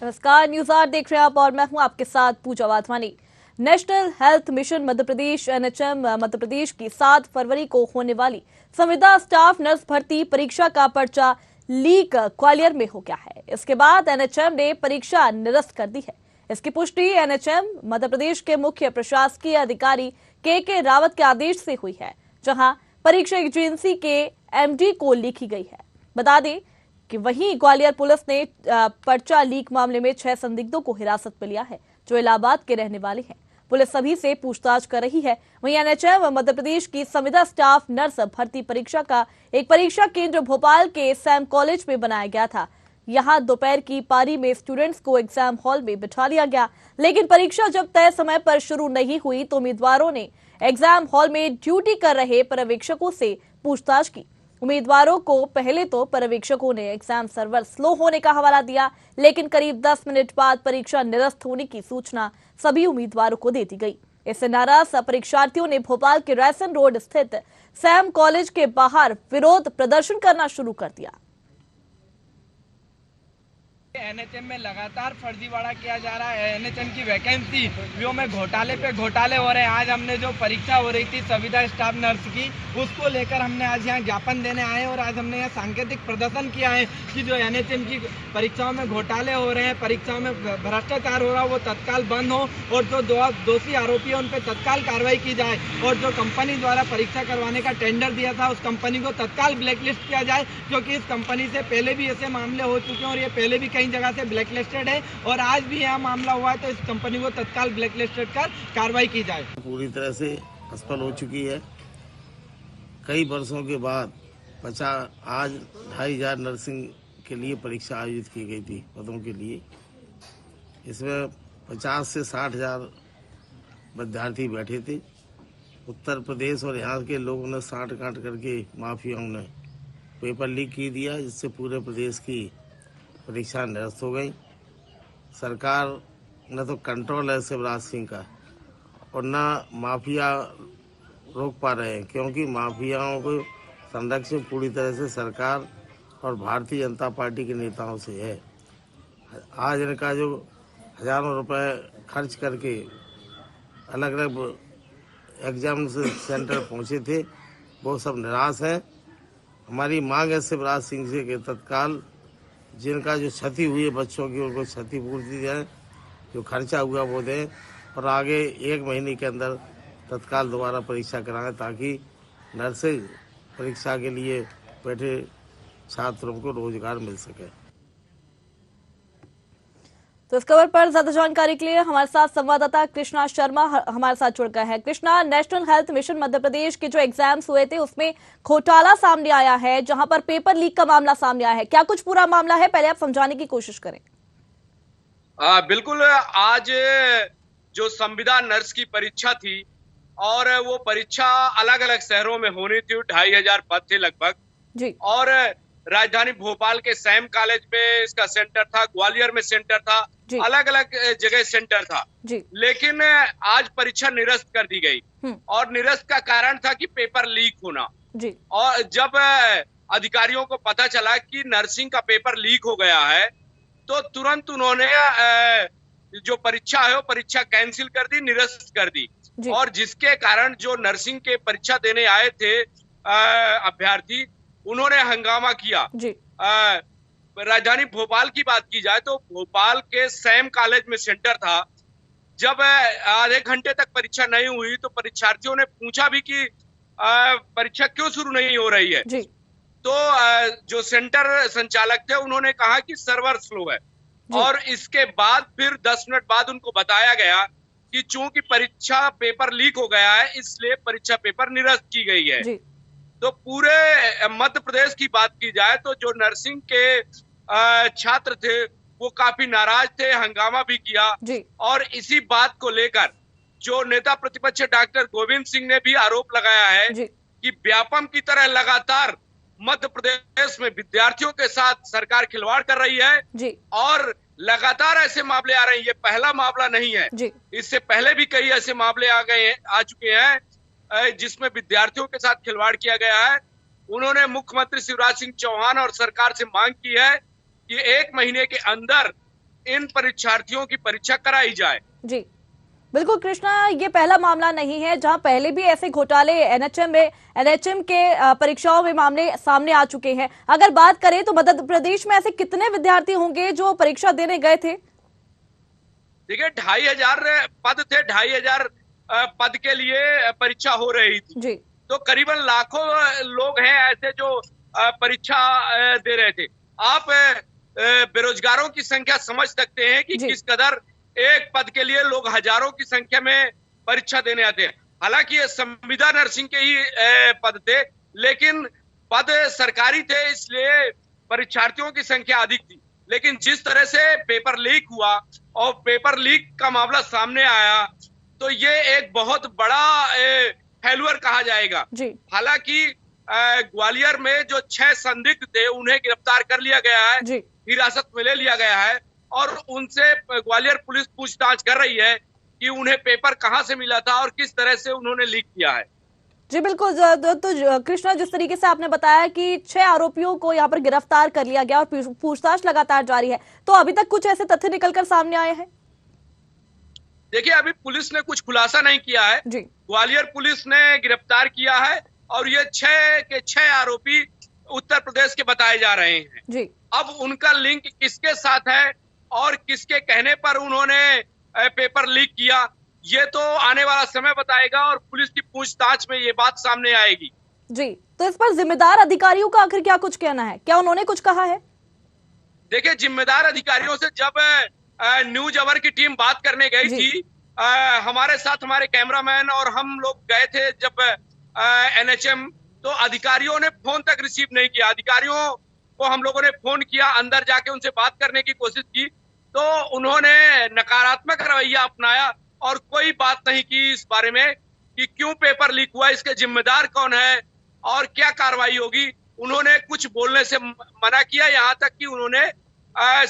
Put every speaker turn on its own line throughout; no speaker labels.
नमस्कार, न्यूज 8 देख रहे हैं आप और मैं हूं आपके साथ पूजा Wadhwani. National health mission Madhya Pradesh NHM Madhya Pradesh की 7 फरवरी को होने वाली संविदा स्टाफ नर्स भर्ती परीक्षा का पर्चा लीक ग्वालियर में हो गया है। इसके बाद एनएचएम ने परीक्षा निरस्त कर दी है। इसकी पुष्टि एनएचएम मध्य प्रदेश के मुख्य प्रशासकीय अधिकारी के रावत के आदेश से हुई है, जहां परीक्षा एजेंसी के एमडी को लिखी गई है। बता दें कि वहीं ग्वालियर पुलिस ने पर्चा लीक मामले में 6 संदिग्धों को हिरासत में लिया है, जो इलाहाबाद के रहने वाले हैं। पुलिस सभी से पूछताछ कर रही है। वहीं एनएचएम मध्य प्रदेश की संविदा स्टाफ नर्स भर्ती परीक्षा का एक परीक्षा केंद्र भोपाल के सैम कॉलेज में बनाया गया था। यहां दोपहर की पारी में स्टूडेंट्स को एग्जाम हॉल में बिठा लिया गया, लेकिन परीक्षा जब तय समय पर शुरू नहीं हुई तो उम्मीदवारों ने एग्जाम हॉल में ड्यूटी कर रहे पर्यवेक्षकों से पूछताछ की। उम्मीदवारों को पहले तो पर्यवेक्षकों ने एग्जाम सर्वर स्लो होने का हवाला दिया, लेकिन करीब 10 मिनट बाद परीक्षा निरस्त होने की सूचना सभी उम्मीदवारों को दे दी गई। इससे नाराज परीक्षार्थियों ने भोपाल के रायसन रोड स्थित सैम कॉलेज के बाहर विरोध प्रदर्शन करना शुरू कर दिया।
एनएचएम में लगातार फर्जीवाड़ा किया जा रहा है। एनएचएम की वैकेंसी वो में घोटाले पे घोटाले हो रहे हैं। आज हमने जो परीक्षा हो रही थी संविदा स्टाफ नर्स की, उसको लेकर हमने आज यहाँ ज्ञापन देने आए और आज हमने यहाँ सांकेतिक प्रदर्शन किया है कि जो एनएचएम की परीक्षाओं में घोटाले हो रहे हैं, परीक्षाओं में भ्रष्टाचार हो रहा है, वो तत्काल बंद हो और जो दोषी आरोपी है उन पर तत्काल कार्रवाई की जाए और जो कंपनी द्वारा परीक्षा करवाने का टेंडर दिया था उस कंपनी को तत्काल ब्लैकलिस्ट किया जाए, क्योंकि इस कंपनी से पहले भी ऐसे मामले हो चुके हैं और ये पहले भी कई जगह से ब्लैकलिस्टेड है और आज भी यह मामला हुआ है, तो इस कंपनी को तत्काल ब्लैकलिस्टेड कर कार्रवाई की जाए।
पूरी तरह से असफल हो चुकी है। कई वर्षों के बाद आज 2500 नर्सिंग के लिए परीक्षा आयोजित की गई थी पदों के लिए। इसमें 50 से 60,000 विद्यार्थी बैठे थे। उत्तर प्रदेश और यहाँ के लोगों ने साठ काट करके माफियाओं ने पेपर लीक की दिया, जिससे पूरे प्रदेश की परीक्षा निरस्त हो गई। सरकार न तो कंट्रोल है शिवराज सिंह का और न माफिया रोक पा रहे हैं, क्योंकि माफियाओं को संरक्षण पूरी तरह से सरकार और भारतीय जनता पार्टी के नेताओं से है। आज इनका जो हजारों रुपए खर्च करके अलग अलग एग्जाम सेंटर पहुंचे थे, वो सब निराश है। हमारी मांग है शिवराज सिंह से कि तत्काल जिनका जो क्षति हुई है बच्चों की, उनको क्षतिपूर्ति दें, जो खर्चा हुआ वो दें और आगे 1 महीने के अंदर तत्काल दोबारा परीक्षा कराएं, ताकि नर्सिंग परीक्षा के लिए बैठे छात्रों को रोजगार मिल सके।
तो इस खबर पर ज्यादा जानकारी के लिए हमारे साथ संवाददाता कृष्णा शर्मा हमारे साथ जुड़ गए हैं। Krishna, national health mission Madhya Pradesh के जो एग्जाम्स हुए थे उसमें घोटाला सामने आया है, जहां पर पेपर लीक का मामला सामने आया है। क्या कुछ पूरा मामला है, पहले आप समझाने की कोशिश करें।
बिल्कुल, आज जो संविदा नर्स की परीक्षा थी और वो परीक्षा अलग अलग शहरों में होनी थी, 2500 पद थे लगभग जी। और राजधानी भोपाल के सैम कॉलेज में इसका सेंटर था, ग्वालियर में सेंटर था, अलग अलग जगह सेंटर था जी। लेकिन आज परीक्षा निरस्त कर दी गई और निरस्त का कारण था कि पेपर लीक होना जी। और जब अधिकारियों को पता चला कि नर्सिंग का पेपर लीक हो गया है, तो तुरंत उन्होंने जो परीक्षा है वो परीक्षा कैंसिल कर दी, निरस्त कर दी। और जिसके कारण जो नर्सिंग के परीक्षा देने आए थे अभ्यर्थी, उन्होंने हंगामा किया। राजधानी भोपाल की बात की जाए तो भोपाल के सैम कॉलेज में सेंटर था। जब आधे घंटे तक परीक्षा नहीं हुई तो परीक्षार्थियों ने पूछा भी कि परीक्षा क्यों शुरू नहीं हो रही है जी। तो जो सेंटर संचालक थे उन्होंने कहा कि सर्वर स्लो है और इसके बाद फिर 10 मिनट बाद उनको बताया गया कि चूंकि परीक्षा पेपर लीक हो गया है, इसलिए परीक्षा पेपर निरस्त की गई है जी। तो पूरे मध्य प्रदेश की बात की जाए तो जो नर्सिंग के छात्र थे वो काफी नाराज थे, हंगामा भी किया जी। और इसी बात को लेकर जो नेता प्रतिपक्ष डॉक्टर गोविंद सिंह ने भी आरोप लगाया है कि व्यापम की तरह लगातार मध्य प्रदेश में विद्यार्थियों के साथ सरकार खिलवाड़ कर रही है जी। और लगातार ऐसे मामले आ रहे हैं। ये पहला मामला नहीं है जी। इससे पहले भी कई ऐसे मामले आ चुके हैं जिसमें विद्यार्थियों के साथ खिलवाड़ किया गया है। उन्होंने मुख्यमंत्री शिवराज सिंह चौहान और सरकार से मांग की है कि 1 महीने के अंदर इन परीक्षार्थियों की परीक्षा कराई जाए।
जी बिल्कुल कृष्णा, ये पहला मामला नहीं है जहां पहले भी ऐसे घोटाले एनएचएम के परीक्षाओं में मामले सामने आ चुके हैं। अगर बात करें तो मध्य प्रदेश में ऐसे कितने विद्यार्थी होंगे जो परीक्षा देने गए थे?
देखिए 2500 पद थे, 2500 पद के लिए परीक्षा हो रही थी
जी।
तो करीबन लाखों लोग हैं ऐसे जो परीक्षा दे रहे थे। आप बेरोजगारों की संख्या समझ सकते हैं कि किस कदर एक पद के लिए लोग हजारों की संख्या में परीक्षा देने आते हैं। हालांकि ये संविदा नर्सिंग के ही पद थे, लेकिन पद सरकारी थे इसलिए परीक्षार्थियों की संख्या अधिक थी। लेकिन जिस तरह से पेपर लीक हुआ और पेपर लीक का मामला सामने आया तो ये एक बहुत बड़ा फेल्यूर कहा जाएगा। हालांकि ग्वालियर में जो 6 संदिग्ध थे उन्हें गिरफ्तार कर लिया गया है, हिरासत में ले लिया गया है और उनसे ग्वालियर पुलिस पूछताछ कर रही है कि उन्हें पेपर कहां से मिला था और किस तरह से उन्होंने लीक किया है।
जी बिल्कुल। तो कृष्णा, जिस तरीके से आपने बताया कि 6 आरोपियों को यहाँ पर गिरफ्तार कर लिया गया और पूछताछ लगातार जारी है, तो अभी तक कुछ ऐसे तथ्य निकलकर सामने आए हैं?
देखिए अभी पुलिस ने कुछ खुलासा नहीं किया है। ग्वालियर पुलिस ने गिरफ्तार किया है और ये 6 के 6 आरोपी उत्तर प्रदेश के बताए जा रहे हैं। अब उनका लिंक किसके साथ है और किसके कहने पर उन्होंने पेपर लीक किया, ये तो आने वाला समय बताएगा और पुलिस की पूछताछ में ये बात सामने आएगी।
जी, तो इस पर जिम्मेदार अधिकारियों का आखिर क्या कुछ कहना है? क्या उन्होंने कुछ कहा है?
देखिए जिम्मेदार अधिकारियों से जब न्यूज अवर की टीम बात करने गई थी, हमारे साथ हमारे कैमरामैन और हम लोग गए थे जब एनएचएम, तो अधिकारियों ने फोन तक रिसीव नहीं किया। अधिकारियों को हम लोगों ने फोन किया, अंदर जाके उनसे बात करने की कोशिश की तो उन्होंने नकारात्मक रवैया अपनाया और कोई बात नहीं की इस बारे में कि क्यों पेपर लीक हुआ, इसके जिम्मेदार कौन है और क्या कार्रवाई होगी। उन्होंने कुछ बोलने से मना किया, यहाँ तक कि उन्होंने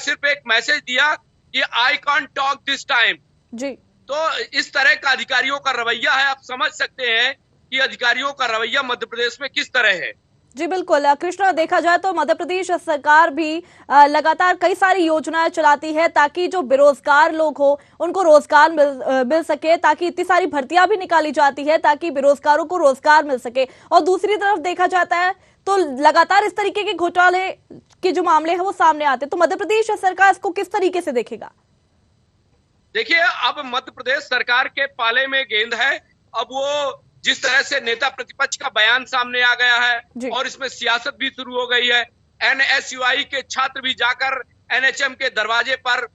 सिर्फ एक मैसेज दिया कि I can't talk this time.
जी,
तो इस तरह का अधिकारियों का रवैया है। आप समझ सकते हैं कि अधिकारियों का रवैया मध्य प्रदेश में किस तरह है।
जी बिल्कुल कृष्णा, देखा जाए तो मध्य प्रदेश सरकार भी लगातार कई सारी योजनाएं चलाती है ताकि जो बेरोजगार लोग हो उनको रोजगार मिल सके, ताकि इतनी सारी भर्तियां भी निकाली जाती है ताकि बेरोजगारों को रोजगार मिल सके। और दूसरी तरफ देखा जाता है तो लगातार इस तरीके के घोटाले के जो मामले हैं वो सामने आते हैं, तो मध्य प्रदेश सरकार इसको किस तरीके से देखेगा?
देखिए अब मध्य प्रदेश सरकार के पाले में गेंद है। अब वो जिस तरह से नेता प्रतिपक्ष का बयान सामने आ गया है और इसमें सियासत भी शुरू हो गई है। एनएसयूआई के छात्र भी जाकर एनएचएम के दरवाजे पर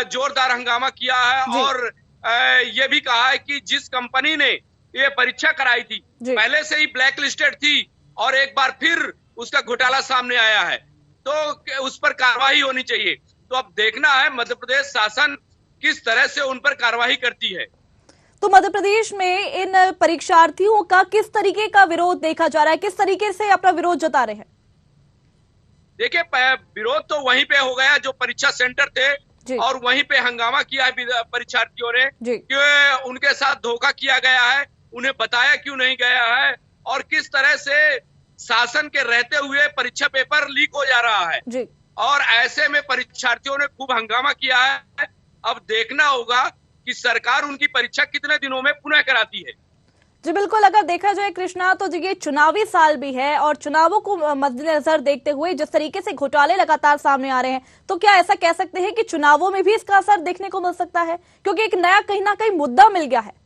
जोरदार हंगामा किया है और ये भी कहा है कि जिस कंपनी ने ये परीक्षा कराई थी पहले से ही ब्लैक लिस्टेड थी और एक बार फिर उसका घोटाला सामने आया है तो उस पर कार्रवाई होनी चाहिए। तो अब देखना है मध्य प्रदेश शासन किस तरह से उन पर कार्रवाई करती है।
तो मध्य प्रदेश में इन परीक्षार्थियों का किस तरीके का विरोध देखा जा रहा है, किस तरीके से अपना विरोध जता रहे हैं?
देखिए विरोध तो वहीं पे हो गया जो परीक्षा सेंटर थे और वहीं पे हंगामा किया है परीक्षार्थियों ने कि उनके साथ धोखा किया गया है, उन्हें बताया क्यों नहीं गया है और किस तरह से शासन के रहते हुए परीक्षा पेपर लीक हो जा रहा है और ऐसे में परीक्षार्थियों ने खूब हंगामा किया है। अब देखना होगा कि सरकार उनकी परीक्षा कितने दिनों में पुनः कराती है।
जी बिल्कुल, अगर देखा जाए कृष्णा तो ये चुनावी साल भी है और चुनावों को मद्देनजर देखते हुए जिस तरीके से घोटाले लगातार सामने आ रहे हैं, तो क्या ऐसा कह सकते हैं कि चुनावों में भी इसका असर देखने को मिल सकता है, क्योंकि एक नया कहीं ना कहीं मुद्दा मिल गया है?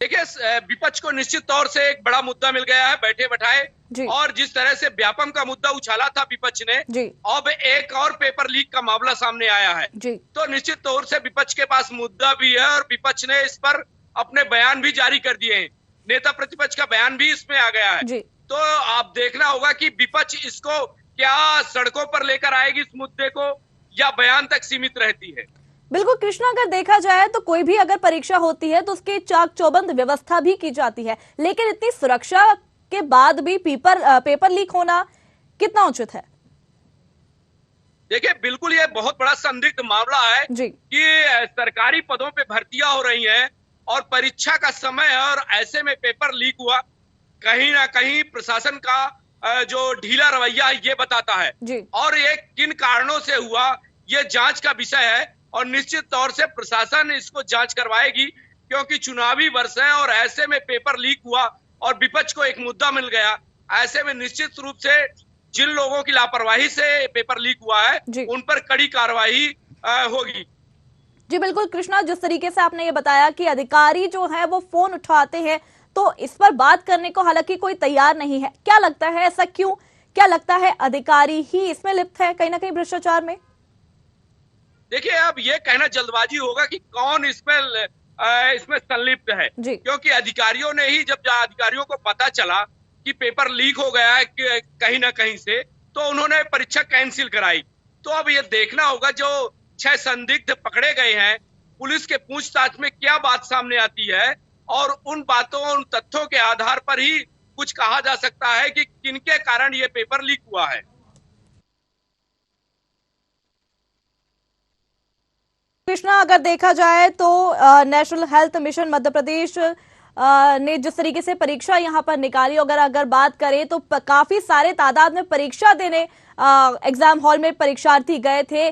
देखिए विपक्ष को निश्चित तौर से एक बड़ा मुद्दा मिल गया है बैठे बैठाए, और जिस तरह से व्यापम का मुद्दा उछाला था विपक्ष ने, अब एक और पेपर लीक का मामला सामने आया है तो निश्चित तौर से विपक्ष के पास मुद्दा भी है और विपक्ष ने इस पर अपने बयान भी जारी कर दिए हैं। नेता प्रतिपक्ष का बयान भी इसमें आ गया है तो आप देखना होगा कि विपक्ष इसको क्या सड़कों पर लेकर आएगी इस मुद्दे को या बयान तक सीमित रहती है।
बिल्कुल कृष्णा, अगर देखा जाए तो कोई भी अगर परीक्षा होती है तो उसकी चाक चौबंद व्यवस्था भी की जाती है, लेकिन इतनी सुरक्षा के बाद भी पेपर लीक होना कितना उचित है?
देखिए बिल्कुल ये बहुत बड़ा संदिग्ध मामला है कि सरकारी पदों पे भर्तियां हो रही हैं और परीक्षा का समय है और ऐसे में पेपर लीक हुआ। कहीं ना कहीं प्रशासन का जो ढीला रवैया है ये बताता है और ये किन कारणों से हुआ ये जांच का विषय है और निश्चित तौर से प्रशासन इसको जांच करवाएगी, क्योंकि चुनावी वर्ष है और ऐसे में पेपर लीक हुआ और विपक्ष को एक मुद्दा मिल गया। ऐसे में निश्चित रूप से जिन लोगों की लापरवाही से पेपर लीक हुआ है उन पर कड़ी कार्रवाई होगी।
जी बिल्कुल कृष्णा, जिस तरीके से आपने ये बताया कि अधिकारी जो है वो फोन उठाते हैं तो इस पर बात करने को हालांकि कोई तैयार नहीं है, क्या लगता है ऐसा क्यों? क्या लगता है अधिकारी ही इसमें लिप्त है कहीं ना कहीं भ्रष्टाचार में?
देखिए, अब ये कहना जल्दबाजी होगा कि कौन इसमें संलिप्त है, क्योंकि अधिकारियों ने ही, जब अधिकारियों को पता चला कि पेपर लीक हो गया है कहीं ना कहीं से, तो उन्होंने परीक्षा कैंसिल कराई। तो अब ये देखना होगा जो 6 संदिग्ध पकड़े गए हैं, पुलिस के पूछताछ में क्या बात सामने आती है और उन बातों, उन तथ्यों के आधार पर ही कुछ कहा जा सकता है कि किनके कारण ये पेपर लीक हुआ है।
कृष्णा, अगर देखा जाए तो national health mission Madhya Pradesh ने जिस तरीके से परीक्षा यहाँ पर निकाली, अगर बात करें तो काफी सारे तादाद में परीक्षा देने एग्जाम हॉल में परीक्षार्थी गए थे।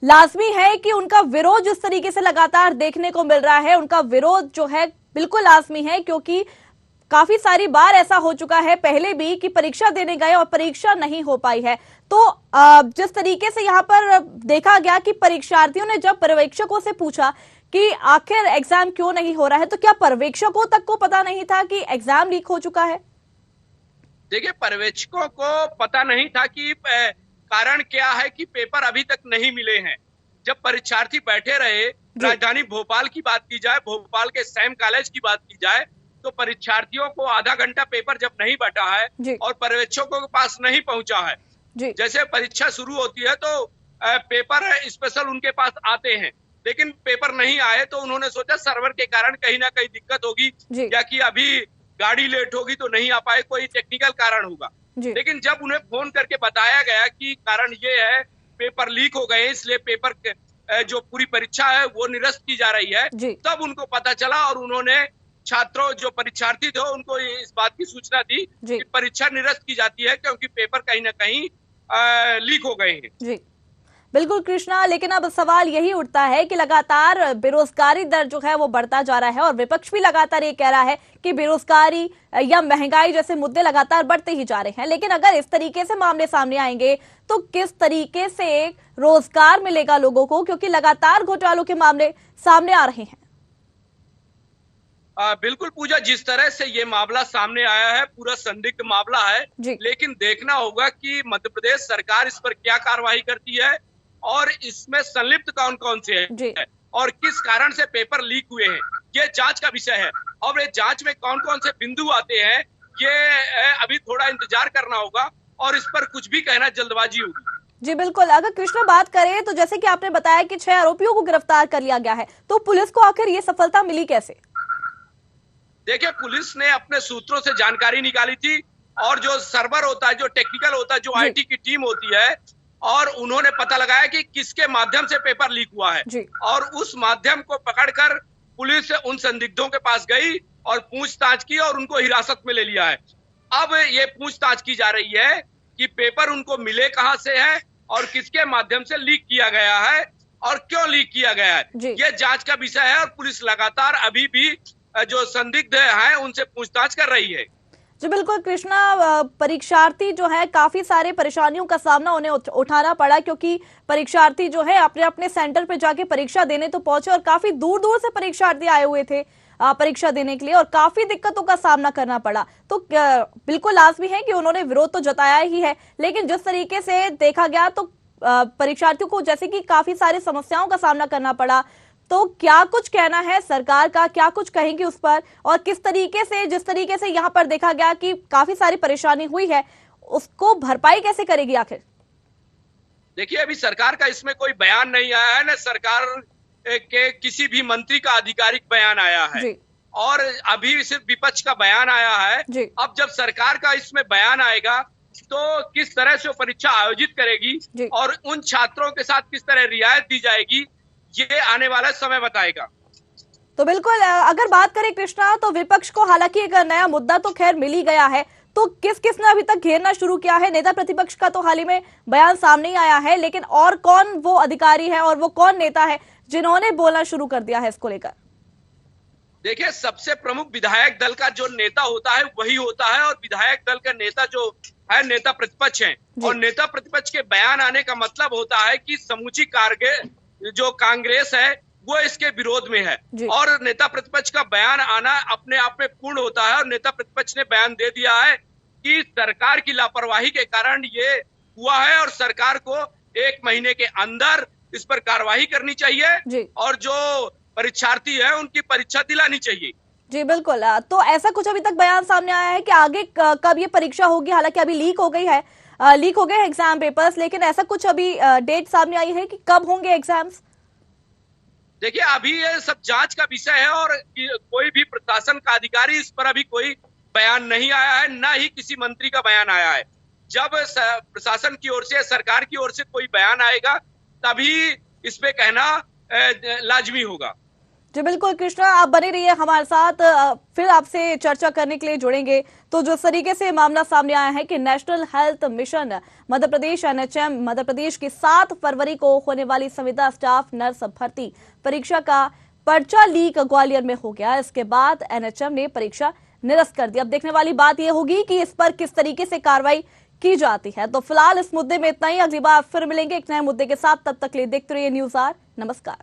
लाजमी है कि उनका विरोध जिस तरीके से लगातार देखने को मिल रहा है, उनका विरोध जो है बिल्कुल लाजमी है, क्योंकि काफी सारी बार ऐसा हो चुका है पहले भी कि परीक्षा देने गए और परीक्षा नहीं हो पाई है। तो जिस तरीके से यहाँ पर देखा गया कि परीक्षार्थियों ने जब पर्यवेक्षकों से पूछा कि आखिर एग्जाम क्यों नहीं हो रहा है, तो क्या पर्यवेक्षकों तक को पता नहीं था कि एग्जाम लीक हो चुका है?
देखिए, पर्यवेक्षकों को पता नहीं था कि कारण क्या है कि पेपर अभी तक नहीं मिले हैं। जब परीक्षार्थी बैठे रहे, राजधानी भोपाल की बात की जाए, भोपाल के सैम कॉलेज की बात की जाए, तो परीक्षार्थियों को आधा घंटा पेपर जब नहीं बटा है और पर्यवेक्षकों के पास नहीं पहुंचा है, जैसे परीक्षा शुरू होती है तो पेपर स्पेशल उनके पास आते हैं, लेकिन पेपर नहीं आए तो उन्होंने सोचा सर्वर के कारण कहीं ना कहीं दिक्कत होगी या कि अभी गाड़ी लेट होगी तो नहीं आ पाए, कोई टेक्निकल कारण होगा। लेकिन जब उन्हें फोन करके बताया गया कि कारण ये है, पेपर लीक हो गए, इसलिए पेपर जो पूरी परीक्षा है वो निरस्त की जा रही है, तब उनको पता चला और उन्होंने छात्रों, जो परीक्षार्थी थे, उनको इस बात की सूचना दी कि परीक्षा निरस्त की जाती है क्योंकि पेपर कहीं ना कहीं लीक हो गए हैं।
जी बिल्कुल कृष्णा, लेकिन अब सवाल यही उठता है कि लगातार बेरोजगारी दर जो है वो बढ़ता जा रहा है और विपक्ष भी लगातार ये कह रहा है कि बेरोजगारी या महंगाई जैसे मुद्दे लगातार बढ़ते ही जा रहे हैं। लेकिन अगर इस तरीके से मामले सामने आएंगे तो किस तरीके से रोजगार मिलेगा लोगों को, क्योंकि लगातार घोटालों के मामले सामने आ रहे हैं।
बिल्कुल पूजा, जिस तरह से ये मामला सामने आया है पूरा संदिग्ध मामला है, लेकिन देखना होगा कि मध्य प्रदेश सरकार इस पर क्या कार्रवाई करती है और इसमें संलिप्त कौन कौन से हैं और किस कारण से पेपर लीक हुए हैं, ये जांच का विषय है। और ये जांच में कौन कौन से बिंदु आते हैं, ये अभी थोड़ा इंतजार करना होगा और इस पर कुछ भी कहना जल्दबाजी होगी।
जी बिल्कुल, अगर कृष्णा बात करें तो जैसे कि आपने बताया कि 6 आरोपियों को गिरफ्तार कर लिया गया है, तो पुलिस को आखिर ये सफलता मिली कैसे?
देखिए, पुलिस ने अपने सूत्रों से जानकारी निकाली थी और जो सर्वर होता है, जो टेक्निकल होता है, जो आईटी की टीम होती है, और उन्होंने पता लगाया कि किसके माध्यम से पेपर लीक हुआ है और उस माध्यम को पकड़कर पुलिस उन संदिग्धों के पास गई और पूछताछ की और उनको हिरासत में ले लिया है। अब ये पूछताछ की जा रही है कि पेपर उनको मिले कहां से है और किसके माध्यम से लीक किया गया है और क्यों लीक किया गया है, ये जांच का विषय है और पुलिस लगातार अभी भी जो संदिग्ध हैं उनसे पूछताछ कर रही है।
जी बिल्कुल कृष्णा, परीक्षार्थी जो है काफी सारे परेशानियों का सामना उन्हें उठाना पड़ा, क्योंकि परीक्षार्थी जो है अपने अपने सेंटर पे जाके परीक्षा देने तो पहुंचे और काफी दूर दूर से परीक्षार्थी आए हुए थे परीक्षा देने के लिए और काफी दिक्कतों का सामना करना पड़ा। तो बिल्कुल लाजमी है कि उन्होंने विरोध तो जताया ही है, लेकिन जिस तरीके से देखा गया तो परीक्षार्थियों को जैसे कि काफी सारी समस्याओं का सामना करना पड़ा, तो क्या कुछ कहना है सरकार का, क्या कुछ कहेंगे उस पर, और किस तरीके से, जिस तरीके से यहाँ पर देखा गया कि काफी सारी परेशानी हुई है, उसको भरपाई कैसे करेगी आखिर?
देखिए, अभी सरकार का इसमें कोई बयान नहीं आया है, न सरकार के किसी भी मंत्री का आधिकारिक बयान आया है और अभी सिर्फ विपक्ष का बयान आया है। अब जब सरकार का इसमें बयान आएगा तो किस तरह से वो परीक्षा आयोजित करेगी और उन छात्रों के साथ किस तरह रियायत दी जाएगी, ये आने वाला समय बताएगा।
तो बिल्कुल, अगर बात करें कृष्णा, तो विपक्ष को हालांकि एक नया मुद्दा तो खैर मिल ही गया है, तो किस किस ने अभी तक घेरना शुरू किया है? नेता प्रतिपक्ष का तो हाल ही में बयान सामने ही आया है, लेकिन और कौन वो अधिकारी है और वो कौन नेता है जिन्होंने बोलना शुरू कर दिया है इसको लेकर?
देखिए, सबसे प्रमुख विधायक दल का जो नेता होता है वही होता है, और विधायक दल का नेता जो है नेता प्रतिपक्ष है। और नेता प्रतिपक्ष के बयान आने का मतलब होता है कि समूची जो कांग्रेस है वो इसके विरोध में है, और नेता प्रतिपक्ष का बयान आना अपने आप में पूर्ण होता है। और नेता प्रतिपक्ष ने बयान दे दिया है कि सरकार की लापरवाही के कारण ये हुआ है और सरकार को 1 महीने के अंदर इस पर कार्रवाई करनी चाहिए और जो परीक्षार्थी है उनकी परीक्षा दिलानी चाहिए।
जी बिल्कुल। तो ऐसा कुछ अभी तक बयान सामने आया है कि आगे कब ये परीक्षा होगी? हालांकि अभी लीक हो गए एग्जाम पेपर्स, लेकिन ऐसा कुछ अभी डेट सामने आई है कि कब होंगे एग्जाम्स?
देखिए, अभी ये सब जांच का विषय है और कोई भी प्रशासन का अधिकारी इस पर अभी कोई बयान नहीं आया है, ना ही किसी मंत्री का बयान आया है। जब प्रशासन की ओर से, सरकार की ओर से कोई बयान आएगा तभी इस पे कहना लाजमी होगा।
जी बिल्कुल कृष्णा, आप बने रहिए हमारे साथ, फिर आपसे चर्चा करने के लिए जुड़ेंगे। तो जो तरीके से मामला सामने आया है कि national health mission Madhya Pradesh NHM Madhya Pradesh की 7 फरवरी को होने वाली संविदा स्टाफ नर्स भर्ती परीक्षा का पर्चा लीक ग्वालियर में हो गया। इसके बाद NHM ने परीक्षा निरस्त कर दी। अब देखने वाली बात यह होगी कि इस पर किस तरीके से कार्रवाई की जाती है। तो फिलहाल इस मुद्दे में इतना ही, अगली बार फिर मिलेंगे एक नए मुद्दे के साथ। तब तक के लिए देखते रहिए न्यूज़ आर। नमस्कार।